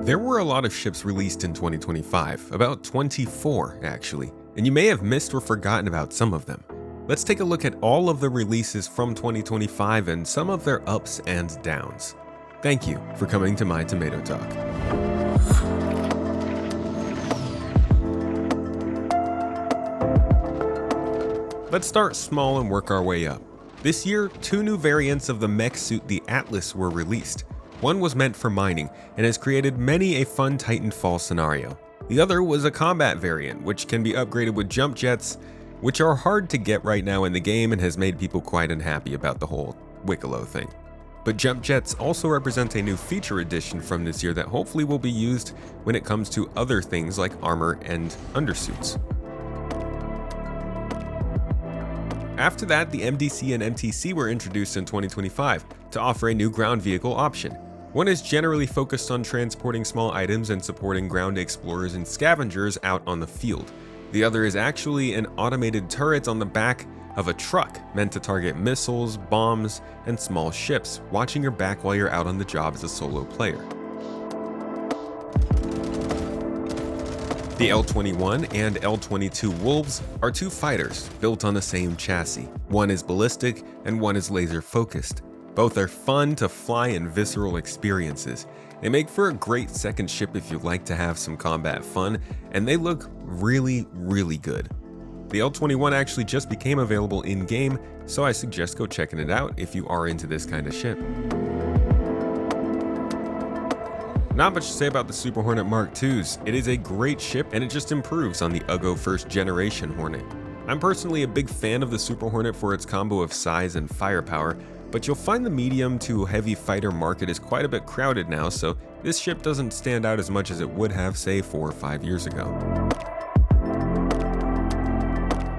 There were a lot of ships released in 2025, about 24 actually, and you may have missed or forgotten about some of them. Let's take a look at all of the releases from 2025 and some of their ups and downs. Thank you for coming to my Tomato Talk. Let's start small and work our way up. This year, 2 new variants of the mech suit, the ATLS, were released. One was meant for mining and has created many a fun Titanfall scenario. The other was a combat variant, which can be upgraded with jump jets, which are hard to get right now in the game and has made people quite unhappy about the whole Wicklow thing. But jump jets also represent a new feature addition from this year that hopefully will be used when it comes to other things like armor and undersuits. After that, the MDC and MTC were introduced in 2025 to offer a new ground vehicle option. One is generally focused on transporting small items and supporting ground explorers and scavengers out on the field. The other is actually an automated turret on the back of a truck meant to target missiles, bombs, and small ships, watching your back while you're out on the job as a solo player. The L-21 and L-22 Wolves are 2 fighters built on the same chassis. One is ballistic and one is laser focused. Both are fun to fly and visceral experiences. They make for a great second ship if you like to have some combat fun, and they look really good. The L-21 actually just became available in-game, so I suggest go checking it out if you are into this kind of ship. Not much to say about the Super Hornet Mark IIs. It is a great ship and it just improves on the UGO first generation Hornet. I'm personally a big fan of the Super Hornet for its combo of size and firepower, but you'll find the medium to heavy fighter market is quite a bit crowded now, so this ship doesn't stand out as much as it would have, say, 4 or 5 years ago.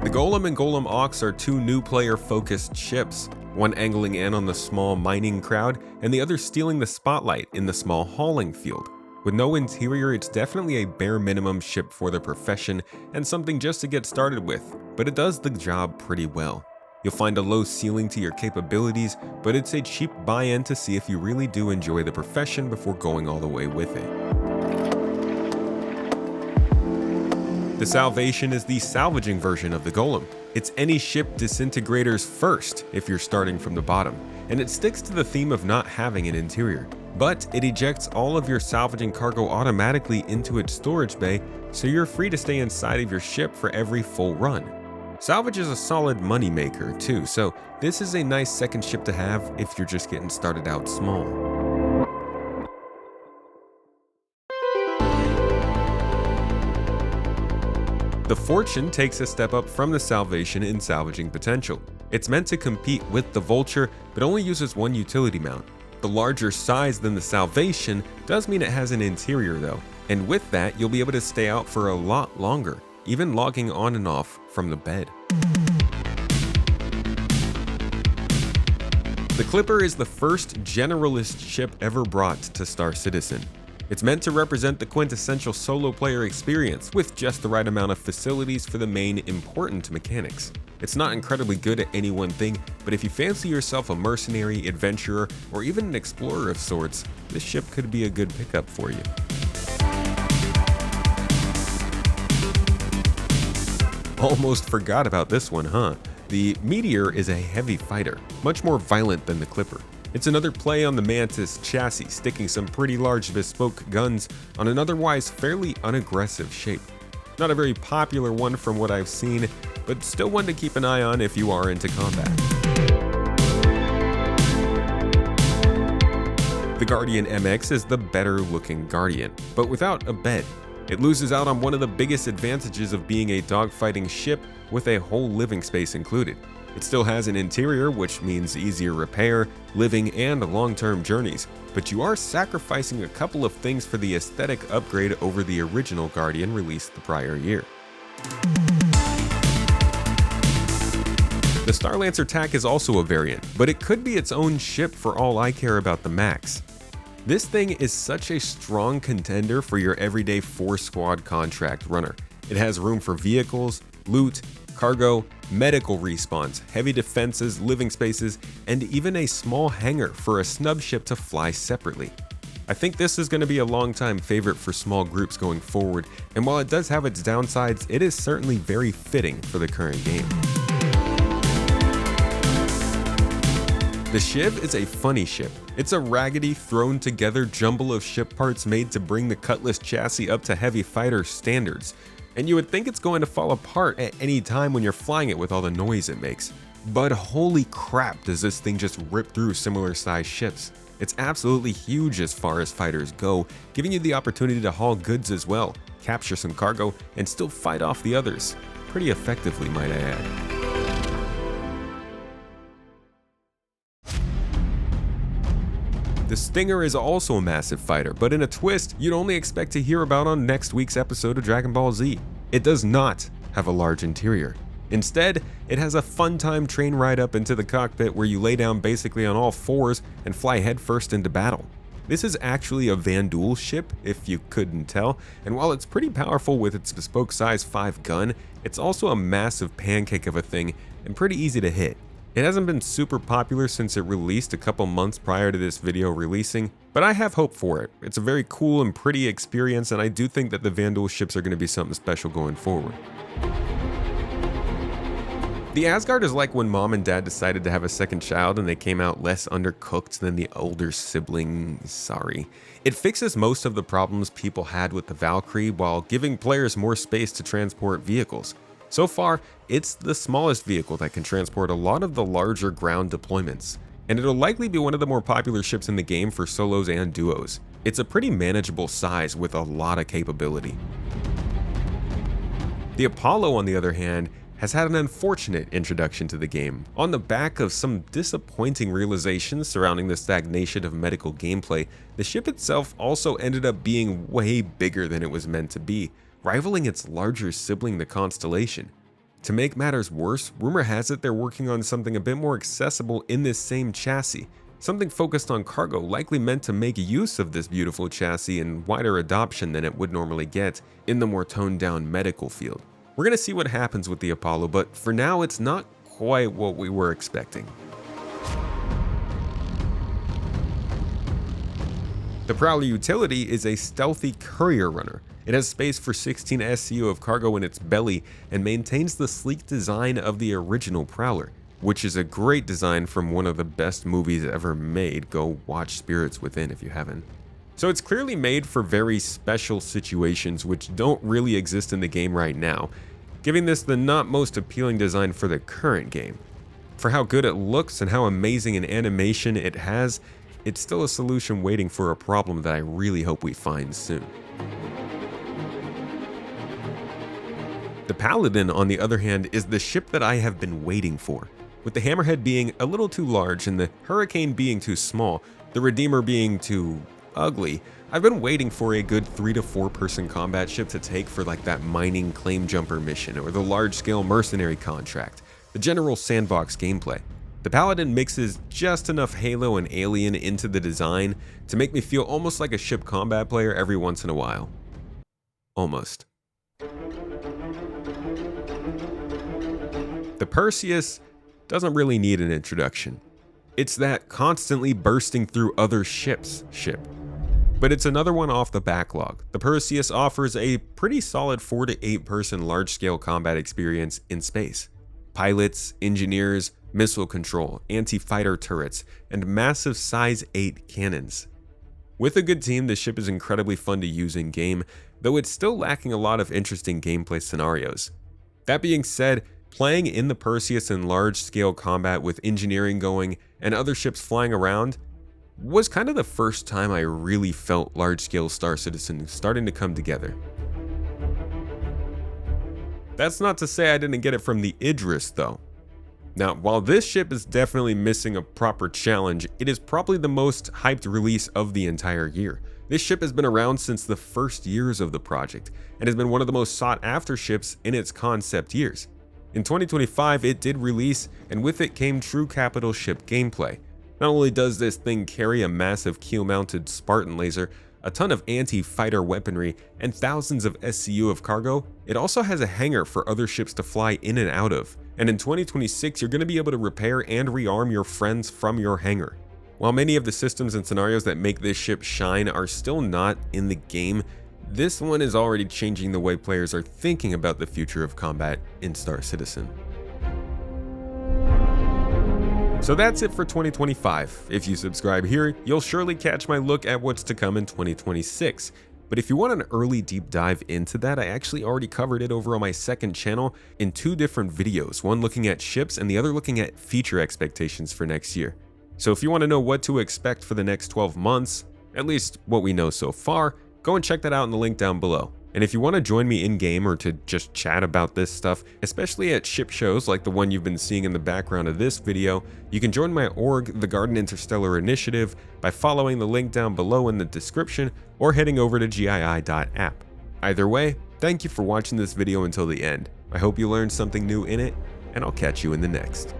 The Golem and Golem Aux are 2 new player-focused ships, one angling in on the small mining crowd and the other stealing the spotlight in the small hauling field. With no interior, it's definitely a bare minimum ship for the profession and something just to get started with, but it does the job pretty well. You'll find a low ceiling to your capabilities, but it's a cheap buy-in to see if you really do enjoy the profession before going all the way with it. The Salvation is the salvaging version of the Golem. It's any ship disintegrators first if you're starting from the bottom, and it sticks to the theme of not having an interior. But it ejects all of your salvaging cargo automatically into its storage bay, so you're free to stay inside of your ship for every full run. Salvage is a solid money maker too, so this is a nice second ship to have if you're just getting started out small. The Fortune takes a step up from the Salvation in salvaging potential. It's meant to compete with the Vulture, but only uses 1 utility mount. The larger size than the Salvation does mean it has an interior though, and with that you'll be able to stay out for a lot longer, even logging on and off from the bed. The Clipper is the first generalist ship ever brought to Star Citizen. It's meant to represent the quintessential solo player experience with just the right amount of facilities for the main important mechanics. It's not incredibly good at any one thing, but if you fancy yourself a mercenary, adventurer, or even an explorer of sorts, this ship could be a good pickup for you. Almost forgot about this one, huh? The Meteor is a heavy fighter, much more violent than the Clipper. It's another play on the Mantis chassis, sticking some pretty large bespoke guns on an otherwise fairly unaggressive shape. Not a very popular one from what I've seen, but still one to keep an eye on if you are into combat. The Guardian MX is the better looking Guardian, but without a bed. It loses out on one of the biggest advantages of being a dogfighting ship with a whole living space included. It still has an interior, which means easier repair, living, and long-term journeys, but you are sacrificing a couple of things for the aesthetic upgrade over the original Guardian released the prior year. The Starlancer TAC is also a variant, but it could be its own ship for all I care about the Max. This thing is such a strong contender for your everyday 4-squad contract runner. It has room for vehicles, loot, cargo, medical respawns, heavy defenses, living spaces, and even a small hangar for a snub ship to fly separately. I think this is going to be a long-time favorite for small groups going forward, and while it does have its downsides, it is certainly very fitting for the current game. The Shiv is a funny ship. It's a raggedy, thrown together jumble of ship parts made to bring the Cutlass chassis up to heavy fighter standards, and you would think it's going to fall apart at any time when you're flying it with all the noise it makes. But holy crap, does this thing just rip through similar sized ships. It's absolutely huge as far as fighters go, giving you the opportunity to haul goods as well, capture some cargo, and still fight off the others. Pretty effectively, might I add. The Stinger is also a massive fighter, but in a twist you'd only expect to hear about on next week's episode of Dragon Ball Z. It does not have a large interior. Instead, it has a fun-time train ride up into the cockpit where you lay down basically on all fours and fly headfirst into battle. This is actually a Vanduul ship, if you couldn't tell, and while it's pretty powerful with its bespoke size 5 gun, it's also a massive pancake of a thing and pretty easy to hit. It hasn't been super popular since it released a couple months prior to this video releasing, but I have hope for it. It's a very cool and pretty experience, and I do think that the Vanduul ships are going to be something special going forward. The Asgard is like when mom and dad decided to have a second child and they came out less undercooked than the older sibling. Sorry. It fixes most of the problems people had with the Valkyrie while giving players more space to transport vehicles. So far, it's the smallest vehicle that can transport a lot of the larger ground deployments, and it'll likely be one of the more popular ships in the game for solos and duos. It's a pretty manageable size with a lot of capability. The Apollo, on the other hand, has had an unfortunate introduction to the game. On the back of some disappointing realizations surrounding the stagnation of medical gameplay, the ship itself also ended up being way bigger than it was meant to be, rivaling its larger sibling, the Constellation. To make matters worse, rumor has it they're working on something a bit more accessible in this same chassis, something focused on cargo, likely meant to make use of this beautiful chassis and wider adoption than it would normally get in the more toned down medical field. We're gonna see what happens with the Apollo, but for now it's not quite what we were expecting. The Prowler utility is a stealthy courier runner. It has space for 16 SCU of cargo in its belly and maintains the sleek design of the original Prowler, which is a great design from one of the best movies ever made. Go watch Spirits Within if you haven't. So it's clearly made for very special situations which don't really exist in the game right now, giving this the not most appealing design for the current game. For how good it looks and how amazing an animation it has, it's still a solution waiting for a problem that I really hope we find soon. The Paladin, on the other hand, is the ship that I have been waiting for. With the Hammerhead being a little too large and the Hurricane being too small, the Redeemer being too ugly, I've been waiting for a good 3 to 4 person combat ship to take for like that mining claim jumper mission or the large scale mercenary contract, the general sandbox gameplay. The Paladin mixes just enough Halo and Alien into the design to make me feel almost like a ship combat player every once in a while. Almost. The Perseus doesn't really need an introduction. It's that constantly bursting through other ships ship. But it's another one off the backlog. The Perseus offers a pretty solid 4 to 8 person large-scale combat experience in space. Pilots, engineers, missile control, anti-fighter turrets, and massive size 8 cannons. With a good team, this ship is incredibly fun to use in game, though it's still lacking a lot of interesting gameplay scenarios. That being said, playing in the Perseus in large-scale combat with engineering going and other ships flying around was kind of the first time I really felt large-scale Star Citizen starting to come together. That's not to say I didn't get it from the Idris though. Now, while this ship is definitely missing a proper challenge, it is probably the most hyped release of the entire year. This ship has been around since the first years of the project and has been one of the most sought after ships in its concept years. In 2025, it did release, and with it came true capital ship gameplay. Not only does this thing carry a massive keel-mounted Spartan laser, a ton of anti-fighter weaponry, and thousands of SCU of cargo, it also has a hangar for other ships to fly in and out of. And in 2026, you're going to be able to repair and rearm your friends from your hangar. While many of the systems and scenarios that make this ship shine are still not in the game, this one is already changing the way players are thinking about the future of combat in Star Citizen. So that's it for 2025. If you subscribe here, you'll surely catch my look at what's to come in 2026. But if you want an early deep dive into that, I actually already covered it over on my second channel in 2 different videos, one looking at ships and the other looking at feature expectations for next year. So if you want to know what to expect for the next 12 months, at least what we know so far, go and check that out in the link down below. And if you want to join me in-game or to just chat about this stuff, especially at ship shows like the one you've been seeing in the background of this video, you can join my org, the Garden Interstellar Initiative, by following the link down below in the description or heading over to gii.app. Either way, thank you for watching this video until the end. I hope you learned something new in it, and I'll catch you in the next.